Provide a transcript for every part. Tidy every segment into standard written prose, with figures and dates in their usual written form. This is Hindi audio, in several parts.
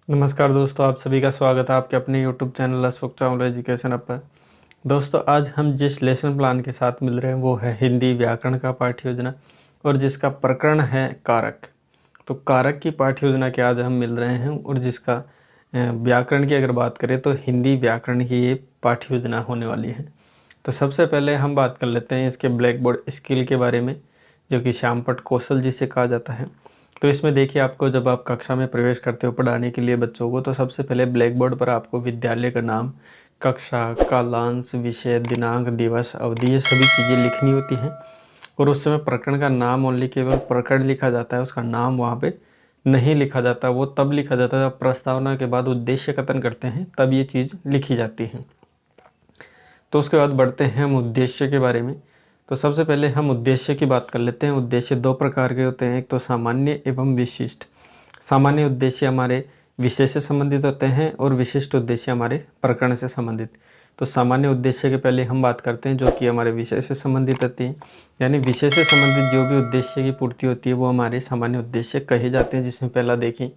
नमस्कार दोस्तों, आप सभी का स्वागत है आपके अपने YouTube channel Ashok Chawla education app पर। दोस्तों, आज हम जिस लेसन प्लान के साथ मिल रहे हैं वो है हिंदी व्याकरण का पाठ्य योजना और जिसका प्रकरण है कारक। तो कारक की पाठ्य योजना के आज हम मिल रहे हैं और जिसका व्याकरण की अगर बात करें तो हिंदी व्याकरण की ये पाठ्य योजना होने वाली है। तो सबसे पहले हम बात कर लेते हैं इसके ब्लैक बोर्ड स्किल के बारे में, जो कि श्यामपट्ट कौशल जिसे कहा जाता है। तो इसमें देखिए, आपको जब आप कक्षा में प्रवेश करते हो पढ़ाने के लिए बच्चों को, तो सबसे पहले ब्लैक बोर्ड पर आपको विद्यालय का नाम, कक्षा, कालांश, विषय, दिनांक, दिवस, अवधि, ये सभी चीज़ें लिखनी होती हैं। और उस समय प्रकरण का नाम ओनली केवल प्रकरण लिखा जाता है, उसका नाम वहाँ पे नहीं लिखा जाता। वो तब लिखा जाता है जब प्रस्तावना के बाद उद्देश्य कथन करते हैं, तब ये चीज़ लिखी जाती है। तो उसके बाद बढ़ते हैं हम उद्देश्य के बारे में। तो सबसे पहले हम उद्देश्य की बात कर लेते हैं। उद्देश्य दो प्रकार के होते हैं, एक तो सामान्य एवं विशिष्ट। सामान्य उद्देश्य हमारे विषय से संबंधित होते हैं और विशिष्ट उद्देश्य हमारे प्रकरण से संबंधित। तो सामान्य उद्देश्य के पहले हम बात करते हैं जो कि हमारे विषय से संबंधित होती है, यानी विषय से संबंधित जो भी उद्देश्य की पूर्ति होती है वो हमारे सामान्य उद्देश्य कहे जाते हैं। जिसमें पहला देखें,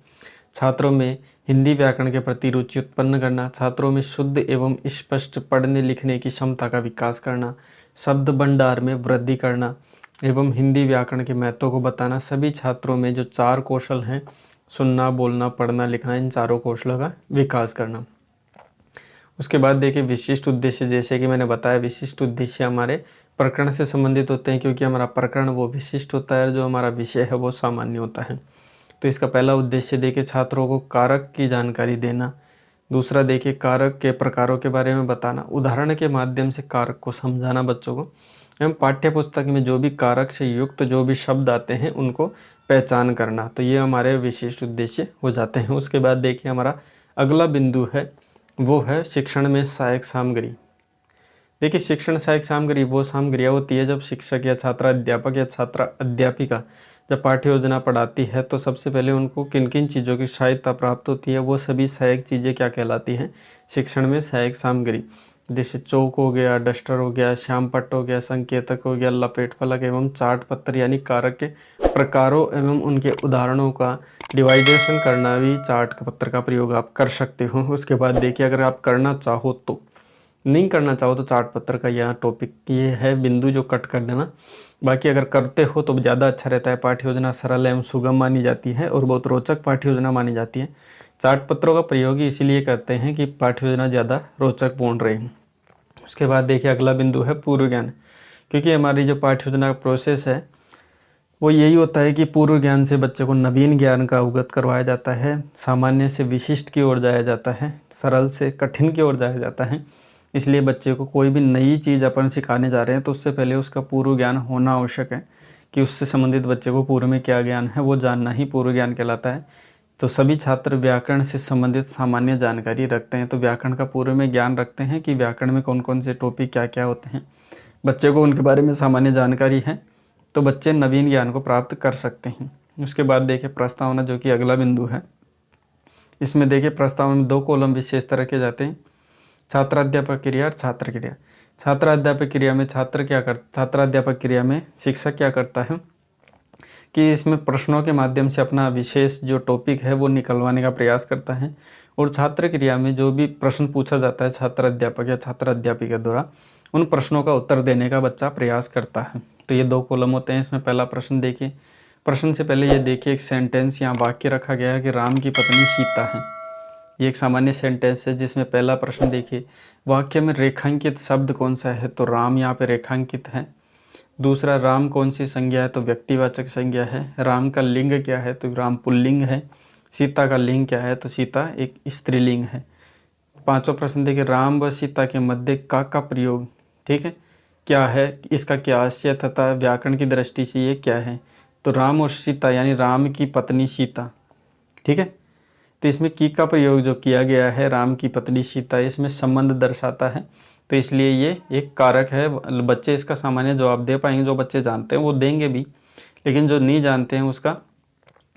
छात्रों में हिंदी व्याकरण के प्रति रुचि उत्पन्न करना, छात्रों में शुद्ध एवं स्पष्ट पढ़ने लिखने की क्षमता का विकास करना, शब्द भंडार में वृद्धि करना एवं हिंदी व्याकरण के महत्व को बताना। सभी छात्रों में जो चार कौशल हैं, सुनना, बोलना, पढ़ना, लिखना, इन चारों कौशलों का विकास करना। उसके बाद देखिए विशिष्ट उद्देश्य, जैसे कि मैंने बताया विशिष्ट उद्देश्य हमारे प्रकरण से संबंधित होते हैं, क्योंकि हमारा प्रकरण वो विशिष्ट होता है, जो हमारा विषय है वो सामान्य होता है। तो इसका पहला उद्देश्य देखिए छात्रों को कारक की जानकारी देना। दूसरा देखिए कारक के प्रकारों के बारे में बताना, उदाहरण के माध्यम से कारक को समझाना बच्चों को, एवं पाठ्य पुस्तक में जो भी कारक से युक्त जो भी शब्द आते हैं उनको पहचान करना। तो ये हमारे विशिष्ट उद्देश्य हो जाते हैं। उसके बाद देखिए हमारा अगला बिंदु है वो है शिक्षण में सहायक सामग्री। देखिए शिक्षण सहायक सामग्री वो सामग्रियाँ होती है जब शिक्षक या छात्रा अध्यापक या छात्रा अध्यापिका जब पाठ्य योजना पढ़ाती है तो सबसे पहले उनको किन किन चीज़ों की सहायता प्राप्त होती है, वो सभी सहायक चीज़ें क्या कहलाती हैं शिक्षण में सहायक सामग्री। जैसे चौक हो गया, डस्टर हो गया, श्यामपट्ट हो गया, संकेतक हो गया, लपेट फलक एवं चार्ट पत्र, यानी कारक के प्रकारों एवं उनके उदाहरणों का डिवाइडेशन करना भी चार्ट पत्र का प्रयोग आप कर सकते हो। उसके बाद देखिए अगर आप करना चाहो तो, नहीं करना चाहो तो चार्ट पत्र का यह टॉपिक ये है बिंदु जो कट कर देना। बाकी अगर करते हो तो ज़्यादा अच्छा रहता है। पाठ्य योजना सरल एवं सुगम मानी जाती है और बहुत रोचक पाठ्य योजना मानी जाती है। चार्ट पत्रों का प्रयोग ही इसीलिए करते हैं कि पाठ्य योजना ज़्यादा रोचकपूर्ण रहे। उसके बाद देखिए अगला बिंदु है पूर्व ज्ञान, क्योंकि हमारी जो पाठ्य योजना का प्रोसेस है वो यही होता है कि पूर्व ज्ञान से बच्चे को नवीन ज्ञान का अवगत करवाया जाता है, सामान्य से विशिष्ट की ओर जाया जाता है, सरल से कठिन की ओर जाया जाता है। इसलिए बच्चे को कोई भी नई चीज़ अपन सिखाने जा रहे हैं तो उससे पहले उसका पूर्व ज्ञान होना आवश्यक है, कि उससे संबंधित बच्चे को पूर्व में क्या ज्ञान है वो जानना ही पूर्व ज्ञान कहलाता है। तो सभी छात्र व्याकरण से संबंधित सामान्य जानकारी रखते हैं, तो व्याकरण का पूर्व में ज्ञान रखते हैं कि व्याकरण में कौन कौन से टॉपिक क्या क्या होते हैं, बच्चे को उनके बारे में सामान्य जानकारी है तो बच्चे नवीन ज्ञान को प्राप्त कर सकते हैं। उसके बाद देखिए प्रस्तावना, जो कि अगला बिंदु है। इसमें देखिए प्रस्तावना में दो कॉलम विशेष तरह के जाते हैं, छात्राध्यापक क्रिया और छात्र क्रिया। छात्राध्यापक क्रिया में छात्राध्यापक क्रिया में शिक्षक क्या करता है कि इसमें प्रश्नों के माध्यम से अपना विशेष जो टॉपिक है वो निकलवाने का प्रयास करता है, और छात्र क्रिया में जो भी प्रश्न पूछा जाता है छात्राध्यापक या छात्राध्यापिका द्वारा उन प्रश्नों का उत्तर देने का बच्चा प्रयास करता है। तो ये दो कॉलम होते हैं। इसमें पहला प्रश्न देखिए, प्रश्न से पहले ये देखिए एक सेंटेंस या वाक्य रखा गया है कि राम की पत्नी सीता है। ये एक सामान्य सेंटेंस है जिसमें पहला प्रश्न देखिए, वाक्य में रेखांकित शब्द कौन सा है, तो राम यहाँ पे रेखांकित है। दूसरा, राम कौन सी संज्ञा है, तो व्यक्तिवाचक संज्ञा है। राम का लिंग क्या है, तो राम पुल्लिंग है। सीता का लिंग क्या है, तो सीता एक स्त्रीलिंग है। पांचवा प्रश्न देखिए, राम व सीता के मध्य का प्रयोग, ठीक है, क्या है, इसका क्या आशय तथा व्याकरण की दृष्टि से ये क्या है, तो राम और सीता यानी राम की पत्नी सीता, ठीक है। तो इसमें की का प्रयोग जो किया गया है, राम की पत्नी सीता, इसमें संबंध दर्शाता है, तो इसलिए ये एक कारक है। बच्चे इसका सामान्य जवाब दे पाएंगे, जो बच्चे जानते हैं वो देंगे भी, लेकिन जो नहीं जानते हैं उसका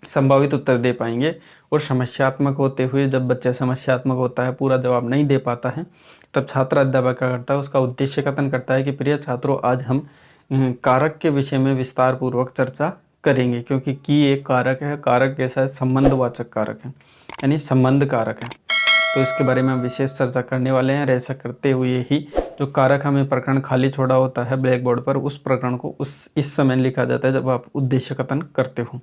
संभावित उत्तर दे पाएंगे। और समस्यात्मक होते हुए, जब बच्चा समस्यात्मक होता है, पूरा जवाब नहीं दे पाता है, तब छात्र अध्यापक क्या करता है, उसका उद्देश्य कथन करता है कि प्रिय छात्रों, आज हम कारक के विषय में विस्तार पूर्वक चर्चा करेंगे, क्योंकि की एक कारक है, कारक कैसा है, संबंधवाचक कारक है। यानी संबंध कारक है। तो इसके बारे में हम विशेष चर्चा करने वाले हैं। और ऐसा करते हुए ही जो कारक हमें प्रकरण खाली छोड़ा होता है ब्लैक बोर्ड पर, उस प्रकरण को इस समय लिखा जाता है जब आप उद्देश्य कथन करते हो।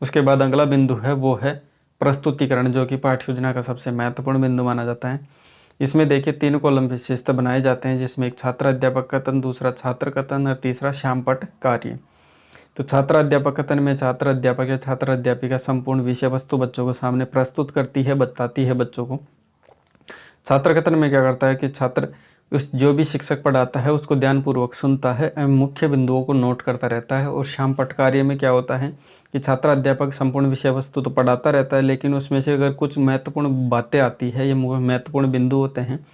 उसके बाद अगला बिंदु है वो है प्रस्तुतिकरण, जो कि पाठ्य योजना का सबसे महत्वपूर्ण बिंदु माना जाता है। इसमें देखिए 3 कॉलम विशेषता बनाए जाते हैं, जिसमें एक छात्र अध्यापक कथन, दूसरा छात्र कथन और तीसरा श्यामपट्ट कार्य। तो छात्र अध्यापक कथन में छात्र अध्यापक या छात्र अध्यापिका संपूर्ण विषय वस्तु बच्चों को सामने प्रस्तुत करती है, बताती है बच्चों को। छात्र कथन में क्या करता है कि छात्र उस जो भी शिक्षक पढ़ाता है उसको ध्यानपूर्वक सुनता है एवं मुख्य बिंदुओं को नोट करता रहता है। और श्यामपट्ट कार्य में क्या होता है कि छात्र अध्यापक संपूर्ण विषय वस्तु तो पढ़ाता रहता है, लेकिन उसमें से अगर कुछ महत्वपूर्ण बातें आती है या महत्वपूर्ण बिंदु होते हैं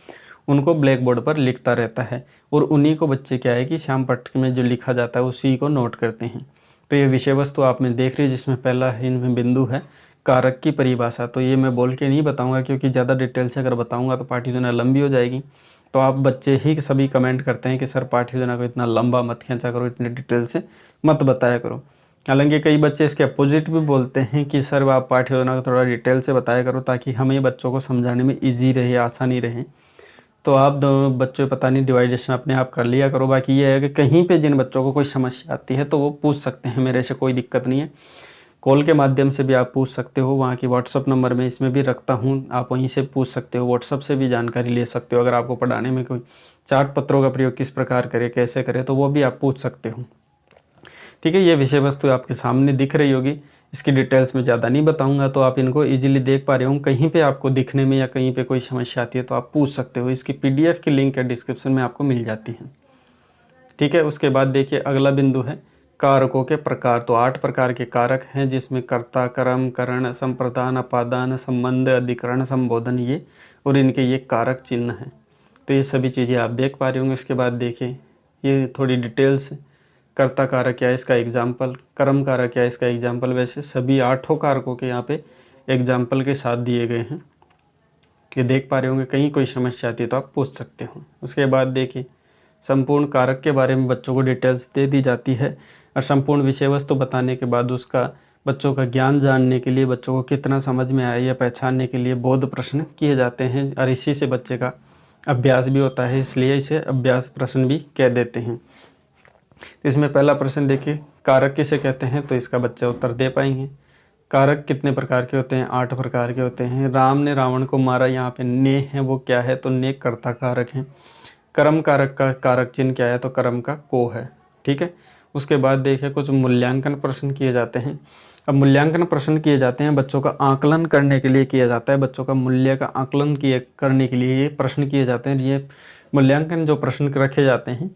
उनको ब्लैक बोर्ड पर लिखता रहता है, और उन्हीं को बच्चे क्या है कि श्यामपट्ट में जो लिखा जाता है उसी को नोट करते हैं। तो ये विषय वस्तु आप में देख रही है, जिसमें पहला इनमें बिंदु है कारक की परिभाषा। तो ये मैं बोल के नहीं बताऊंगा, क्योंकि ज़्यादा डिटेल से अगर बताऊंगा तो पाठ्य योजना लंबी हो जाएगी। तो आप बच्चे ही सभी कमेंट करते हैं कि सर पाठ्य योजना को इतना लंबा मत खींचा करो, इतने डिटेल से मत बताया करो। हालांकि कई बच्चे इसके अपोजिट भी बोलते हैं कि सर आप पाठ्य योजना को थोड़ा डिटेल से बताया करो, ताकि हमें बच्चों को समझाने में ईजी रहे, आसानी रहे। तो आप दोनों बच्चों पता नहीं डिवाइडेशन अपने आप कर लिया करो। बाकी ये है कि कहीं पे जिन बच्चों को कोई समस्या आती है तो वो पूछ सकते हैं मेरे से, कोई दिक्कत नहीं है। कॉल के माध्यम से भी आप पूछ सकते हो, वहाँ की व्हाट्सअप नंबर में इसमें भी रखता हूँ, आप वहीं से पूछ सकते हो, व्हाट्सअप से भी जानकारी ले सकते हो। अगर आपको पढ़ाने में कोई चार्ट पत्रों का प्रयोग किस प्रकार करें, कैसे करें, तो वो भी आप पूछ सकते हो। ठीक है, ये विषय वस्तु आपके सामने दिख रही होगी, इसकी डिटेल्स में ज़्यादा नहीं बताऊंगा, तो आप इनको इजीली देख पा रहे हो। कहीं पे आपको दिखने में या कहीं पे कोई समस्या आती है तो आप पूछ सकते हो। इसकी PDF की लिंक है डिस्क्रिप्शन में आपको मिल जाती है। ठीक है, उसके बाद देखिए अगला बिंदु है कारकों के प्रकार। तो 8 प्रकार के कारक हैं, जिसमें कर्ता, कर्म, करण, संप्रदान, अपादान, संबंध, अधिकरण, संबोधन, ये और इनके ये कारक चिन्ह हैं। तो ये सभी चीज़ें आप देख पा रहे होंगे। इसके बाद देखिए ये थोड़ी डिटेल्स, कर्ता कारक क्या है इसका एग्जाम्पल, कर्म कारक क्या है इसका एग्जाम्पल। वैसे सभी 8 कारकों के यहाँ पे एग्जाम्पल के साथ दिए गए हैं, ये देख पा रहे होंगे। कहीं कोई समस्या आती है तो आप पूछ सकते हो। उसके बाद देखिए संपूर्ण कारक के बारे में बच्चों को डिटेल्स दे दी जाती है, और संपूर्ण विषय वस्तु बताने के बाद उसका बच्चों का ज्ञान जानने के लिए, बच्चों को कितना समझ में आया या पहचानने के लिए बोध प्रश्न किए जाते हैं, और इसी से बच्चे का अभ्यास भी होता है, इसलिए इसे अभ्यास प्रश्न भी कह देते हैं। तो इसमें पहला प्रश्न देखिए, कारक किसे कहते हैं, तो इसका बच्चे उत्तर दे पाएंगे। कारक कितने प्रकार के होते हैं, 8 प्रकार के होते हैं। राम ने रावण को मारा, यहाँ पे ने है वो क्या है, तो ने कर्ता कारक है। कर्म कारक का कारक चिन्ह क्या है, तो कर्म का को है। ठीक है, उसके बाद देखिए कुछ मूल्यांकन प्रश्न किए जाते हैं। अब मूल्यांकन प्रश्न किए जाते हैं बच्चों का आकलन करने के लिए किया जाता है, बच्चों का मूल्य का आकलन करने के लिए ये प्रश्न किए जाते हैं। ये मूल्यांकन जो प्रश्न रखे जाते हैं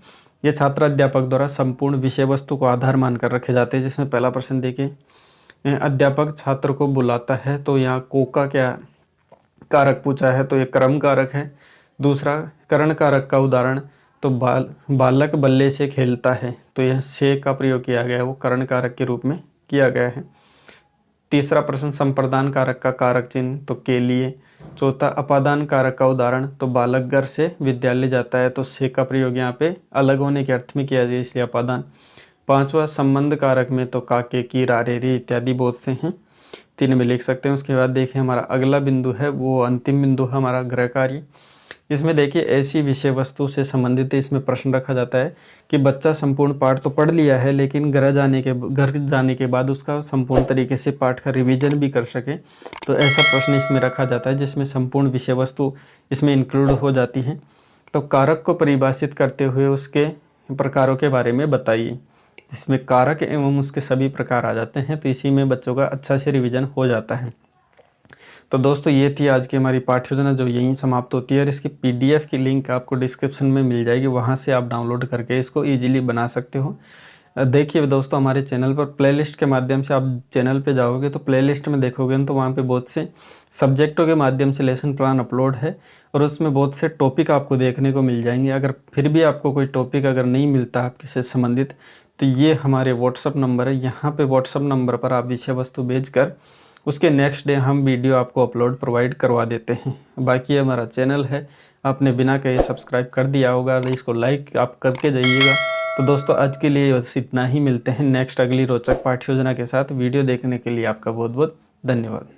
ये छात्र अध्यापक द्वारा संपूर्ण विषय वस्तु को आधार मानकर रखे जाते हैं। जिसमें पहला प्रश्न देखिए, अध्यापक छात्र को बुलाता है, तो यहाँ को का क्या कारक पूछा है, तो ये कर्म कारक है। दूसरा करण कारक का उदाहरण, तो बालक बल्ले से खेलता है, तो यह से का प्रयोग किया गया है, वो करण कारक के रूप में किया गया है। तीसरा प्रश्न संप्रदान कारक का कारक चिन्ह, तो के लिए। चौथा अपादान कारक का उदाहरण, तो बालक घर से विद्यालय जाता है, तो से का प्रयोग यहाँ पे अलग होने के अर्थ में किया जाए, इसलिए अपादान। पांचवा संबंध कारक में तो काके की, रारे रे इत्यादि बहुत से हैं, 3 में लिख सकते हैं। उसके बाद देखिए हमारा अगला बिंदु है वो अंतिम बिंदु है हमारा गृह कार्य। इसमें देखिए ऐसी विषय वस्तु से संबंधित इसमें प्रश्न रखा जाता है कि बच्चा संपूर्ण पाठ तो पढ़ लिया है, लेकिन घर जाने के बाद उसका संपूर्ण तरीके से पाठ का रिवीजन भी कर सके। तो ऐसा प्रश्न इसमें रखा जाता है, जिसमें संपूर्ण विषय वस्तु इसमें इंक्लूड हो जाती है। तो कारक को परिभाषित करते हुए उसके प्रकारों के बारे में बताइए। इसमें कारक एवं उसके सभी प्रकार आ जाते हैं, तो इसी में बच्चों का अच्छा से रिवीजन हो जाता है। तो दोस्तों ये थी आज की हमारी पाठ्य योजना, जो यहीं समाप्त होती है, और इसकी PDF की लिंक आपको डिस्क्रिप्शन में मिल जाएगी, वहाँ से आप डाउनलोड करके इसको ईजिली बना सकते हो। देखिए दोस्तों हमारे चैनल पर प्लेलिस्ट के माध्यम से आप चैनल पे जाओगे तो प्लेलिस्ट में देखोगे तो वहाँ पे बहुत से सब्जेक्टों के माध्यम से लेसन प्लान अपलोड है, और उसमें बहुत से टॉपिक आपको देखने को मिल जाएंगे। अगर फिर भी आपको कोई टॉपिक अगर नहीं मिलता आपके से संबंधित, तो ये हमारे व्हाट्सअप नंबर है, यहाँ पे व्हाट्सअप नंबर पर आप विषय वस्तु भेजकर उसके नेक्स्ट डे हम वीडियो आपको अपलोड प्रोवाइड करवा देते हैं। बाकी हमारा चैनल है, आपने बिना कहे सब्सक्राइब कर दिया होगा, इसको लाइक आप करके जाइएगा। तो दोस्तों आज के लिए बस इतना ही, मिलते हैं नेक्स्ट अगली रोचक पाठ्य योजना के साथ। वीडियो देखने के लिए आपका बहुत बहुत धन्यवाद।